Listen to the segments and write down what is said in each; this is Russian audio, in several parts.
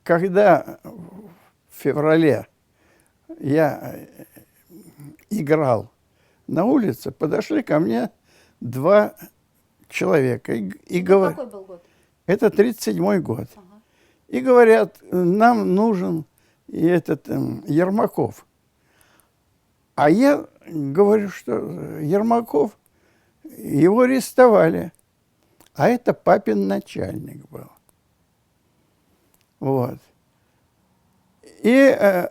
когда в феврале я играл на улице, подошли ко мне два человека и говорят, Какой был год? это 37-й год, Ага. и говорят, нам нужен и этот Ермаков. А я говорю, что Ермаков, его арестовали, а это папин начальник был. Вот. И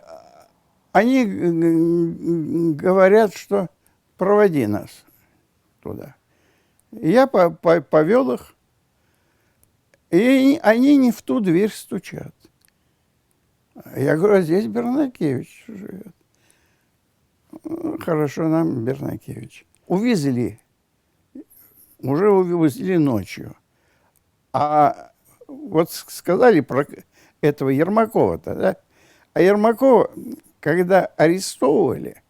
они говорят, что проводи нас туда. И я повел их, и они не в ту дверь стучат. Я говорю, а здесь Бернакевич живет. Хорошо, нам Бернакевич. Увезли. Уже увезли ночью. А вот сказали про этого Ермакова-то, да? А Ермакова, когда арестовывали,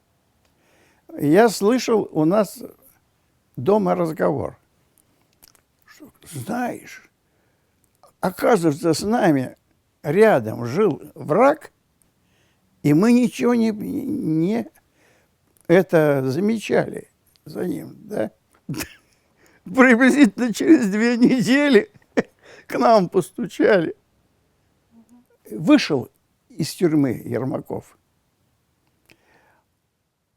я слышал у нас дома разговор. Что, знаешь, оказывается, с нами рядом жил враг, и мы ничего не это замечали за ним, да? Приблизительно через 2 недели к нам постучали. Вышел из тюрьмы Ермаков.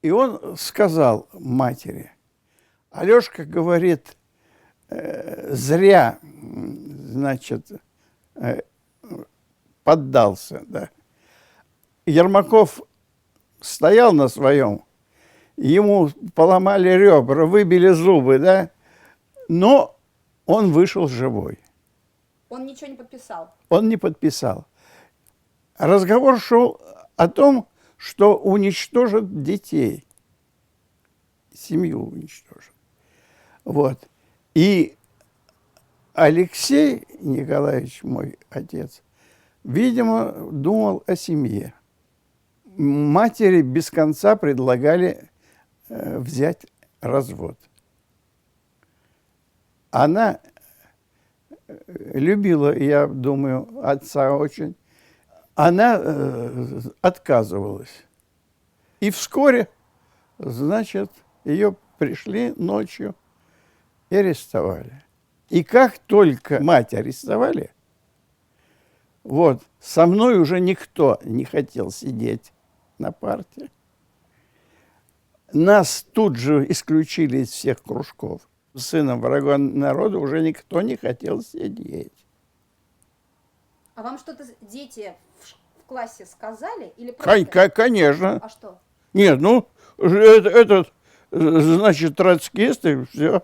И он сказал матери, Алешка говорит, зря, значит, поддался, да. Ермаков стоял на своем, ему поломали ребра, выбили зубы, да, но он вышел живой. Он ничего не подписал? Он не подписал. Разговор шел о том, что уничтожат детей, семью уничтожат. Вот. И Алексей Николаевич, мой отец, видимо, думал о семье. Матери без конца предлагали взять развод. Она любила, я думаю, отца очень. Она отказывалась. И вскоре, значит, ее пришли ночью и арестовали. И как только мать арестовали, вот, со мной уже никто не хотел сидеть на парте. Нас тут же исключили из всех кружков. С сыном врага народа уже никто не хотел сидеть. А вам что-то дети в классе сказали? Или просто... Конечно. А что? Нет, ну, этот, значит, троцкисты, все,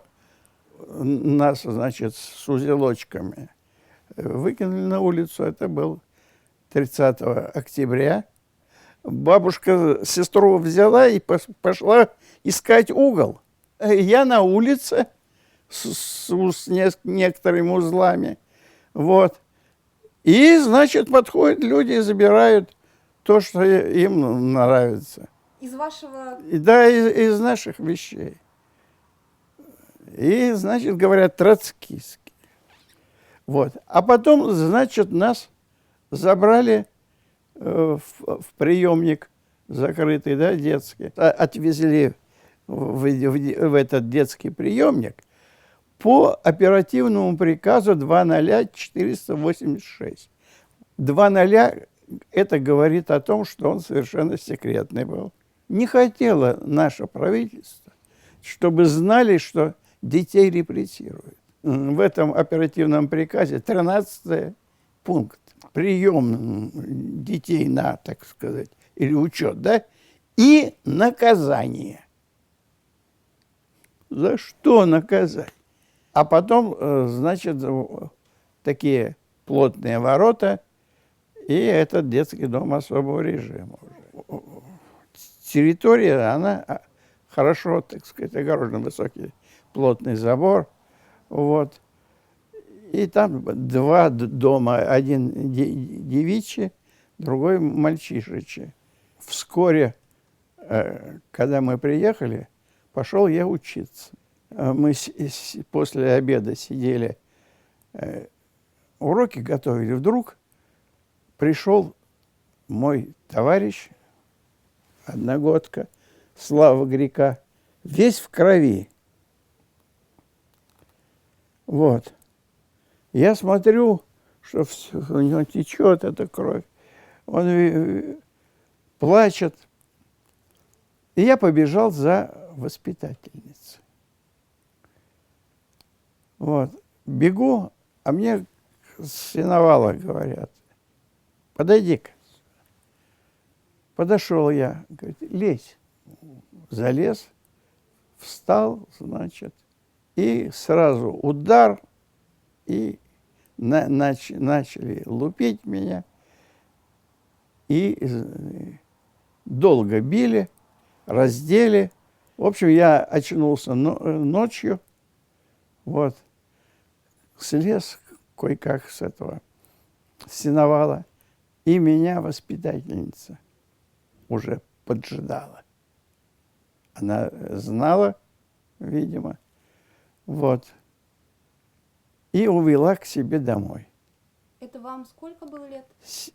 нас, значит, с узелочками выкинули на улицу. Это был 30 октября. Бабушка сестру взяла и пошла искать угол. Я на улице с некоторыми узлами. Вот. И, значит, подходят люди и забирают то, что им нравится. Из вашего... Да, из наших вещей. И, значит, говорят, троцкистские. Вот. А потом, значит, нас забрали в приемник закрытый, да, детский. Отвезли в этот детский приемник по оперативному приказу 20486. 2.0 это говорит о том, что он совершенно секретный был. Не хотело наше правительство, чтобы знали, что детей репрессируют. В этом оперативном приказе 13 пункт. Прием детей на, так сказать, или учет, да, и наказание. За что наказать? А потом, значит, такие плотные ворота, и этот детский дом особого режима. Территория, она хорошо, так сказать, огорожена, высокий плотный забор. Вот. И там 2 дома, один девичий, другой мальчишечий. Вскоре, когда мы приехали, пошел я учиться. Мы после обеда сидели, уроки готовили. Вдруг пришел мой товарищ, одногодка, Слава Грека, весь в крови. Вот. Я смотрю, что у него течет эта кровь. Он плачет. И я побежал за воспитательницей. Вот. Бегу, а мне с сеновала говорят: подойди-ка. Подошел я, говорит: лезь. Залез, встал, значит, и сразу удар, и начали лупить меня, и долго били, раздели. В общем, я очнулся ночью, вот, слез кое-как с этого сеновала, и меня воспитательница уже поджидала. Она знала, видимо, вот, и увела к себе домой. Это вам сколько было лет?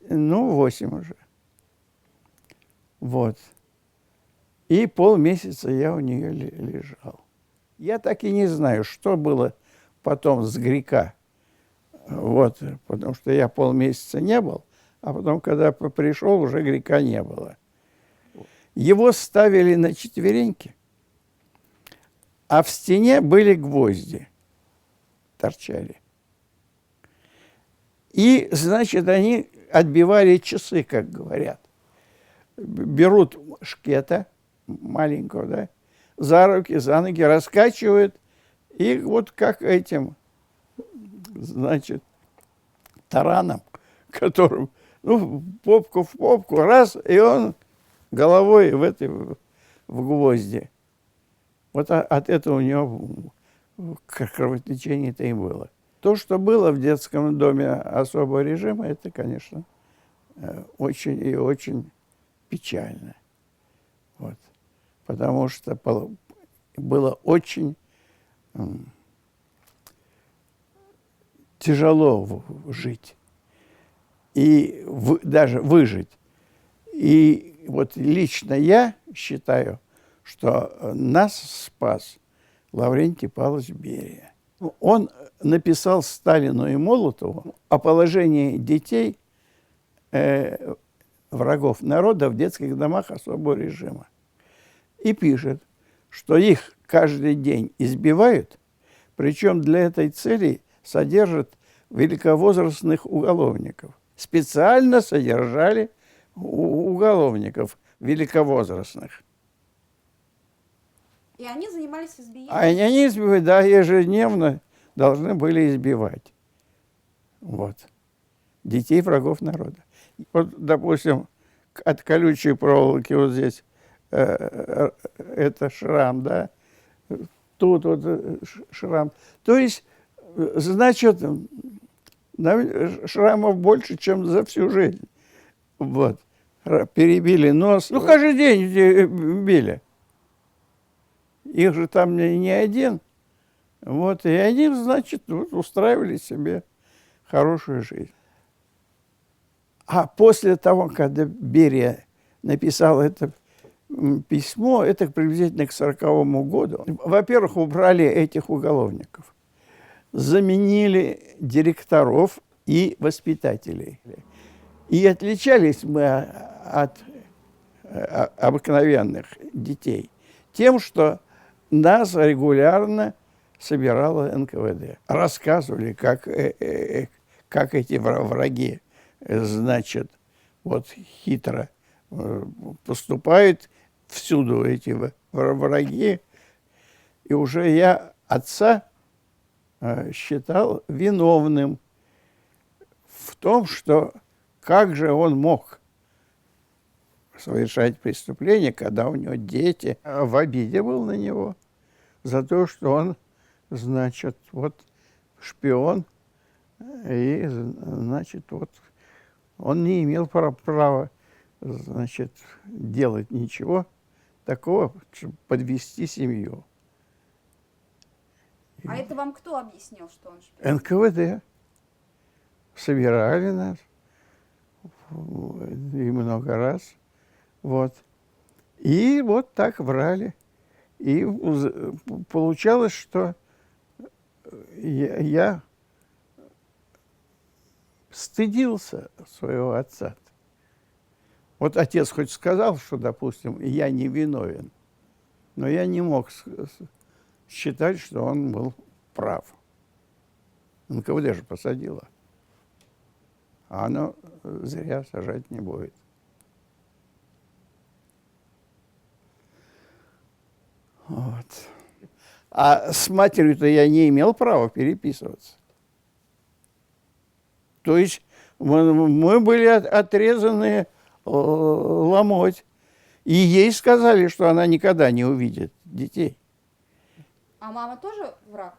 8 уже. Вот. И полмесяца я у нее лежал. Я так и не знаю, что было потом с Грека. Вот, потому что я полмесяца не был, а потом, когда пришел, уже Грека не было. Его ставили на четвереньки, а в стене были гвозди, торчали. И, значит, они отбивали часы, как говорят. Берут шкета маленького, да, за руки, за ноги, раскачивают, и вот как этим, значит, тараном, которым, попку в попку, раз, и он головой в гвозди. Вот от этого у него кровотечение-то и было. То, что было в детском доме особого режима, это, конечно, очень и очень печально. Вот. Потому что было очень тяжело жить и даже выжить. И вот лично я считаю, что нас спас Лаврентий Павлович Берия. Он написал Сталину и Молотову о положении детей, врагов народа, в детских домах особого режима. И пишет, что их каждый день избивают, причем для этой цели содержат великовозрастных уголовников. Специально содержали уголовников великовозрастных. И они занимались избиением? А они избивают, да, ежедневно должны были избивать. Вот. Детей врагов народа. Вот, допустим, от колючей проволоки вот здесь это шрам, да, тут вот шрам. То есть, значит, шрамов больше, чем за всю жизнь. Вот. Перебили нос. Каждый день били. Их же там не один. Вот. И они, значит, устраивали себе хорошую жизнь. А после того, когда Берия написал это письмо, это приблизительно к 1940 году, во-первых, убрали этих уголовников, заменили директоров и воспитателей. И отличались мы от обыкновенных детей тем, что нас регулярно собирало НКВД. Рассказывали, как эти враги, значит, вот хитро поступают всюду эти враги. И уже я отца считал виновным в том, что как же он мог совершать преступление, когда у него дети. В обиде был на него за то, что он, значит, вот шпион, и, значит, вот он не имел права, значит, делать ничего такого, чтобы подвести семью. А это вам кто объяснил, что он шпион? НКВД. Собирали нас. и много раз. Вот. И вот так врали. И получалось, что я стыдился своего отца. Вот отец хоть сказал, что, допустим, я не виновен, но я не мог считать, что он был прав. НКВД же посадила. А оно зря сажать не будет. Вот. А с матерью-то я не имел права переписываться. То есть мы были отрезаны ломоть. И ей сказали, что она никогда не увидит детей. А мама тоже враг?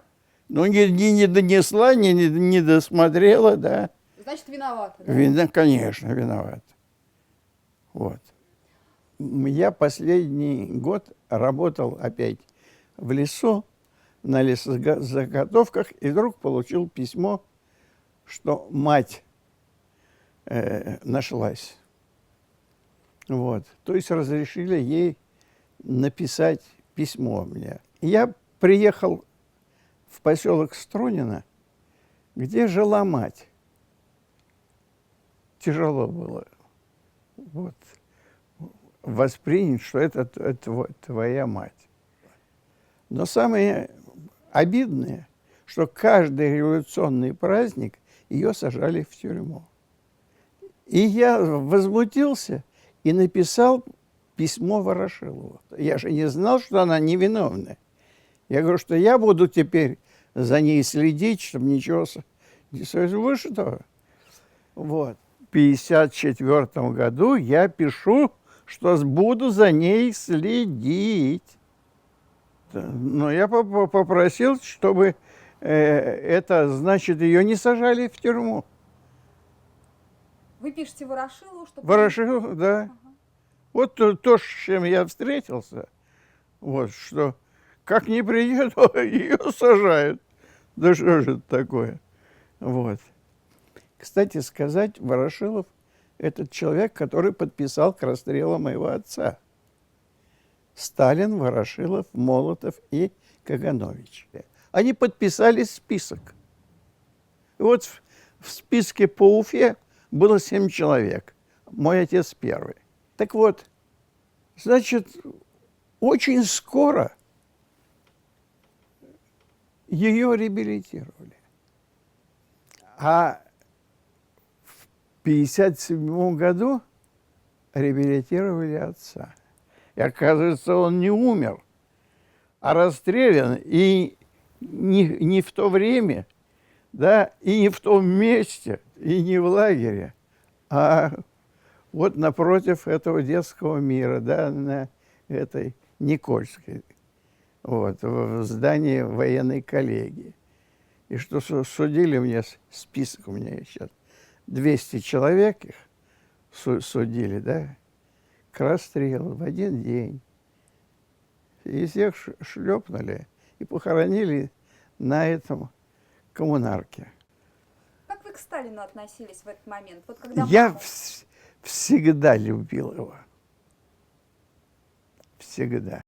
Ну, не донесла, не досмотрела, да. Значит, виновата. Да? Конечно, виноват. Вот. Я последний год работал опять в лесу, на лесозаготовках, и вдруг получил письмо, что мать нашлась. Вот. То есть разрешили ей написать письмо мне. Я приехал в поселок Струнино, где жила мать. Тяжело было вот, воспринять, что это твоя мать. Но самое обидное, что каждый революционный праздник ее сажали в тюрьму. И я возмутился и написал письмо Ворошилову. Я же не знал, что она невиновна. Я говорю, что я буду теперь за ней следить, чтобы ничего... Вы что? Вот. В 1954 году я пишу, что буду за ней следить. Но я попросил, чтобы это, значит, ее не сажали в тюрьму. Вы пишете Ворошилову, что... Ворошилов, да. Ага. Вот то, с чем я встретился, вот, что как не приеду, ее сажают. Да что же это такое? Вот. Кстати сказать, Ворошилов – это человек, который подписал к расстрелу моего отца. Сталин, Ворошилов, Молотов и Каганович. Они подписали список. И вот в списке по Уфе было 7 человек. Мой отец первый. Так вот, значит, очень скоро ее реабилитировали. А в 1957 году реабилитировали отца. И оказывается, он не умер, а расстрелян. И не в то время, да, и не в том месте, и не в лагере, а вот напротив этого детского мира, да, на этой Никольской, вот, в здании военной коллегии. И что судили мне, список у меня сейчас, 200 человек их судили, да, к расстрелу в один день. И всех шлепнули и похоронили на этом коммунарке. Как вы к Сталину относились в этот момент? Вот когда Я всегда любил его. Всегда.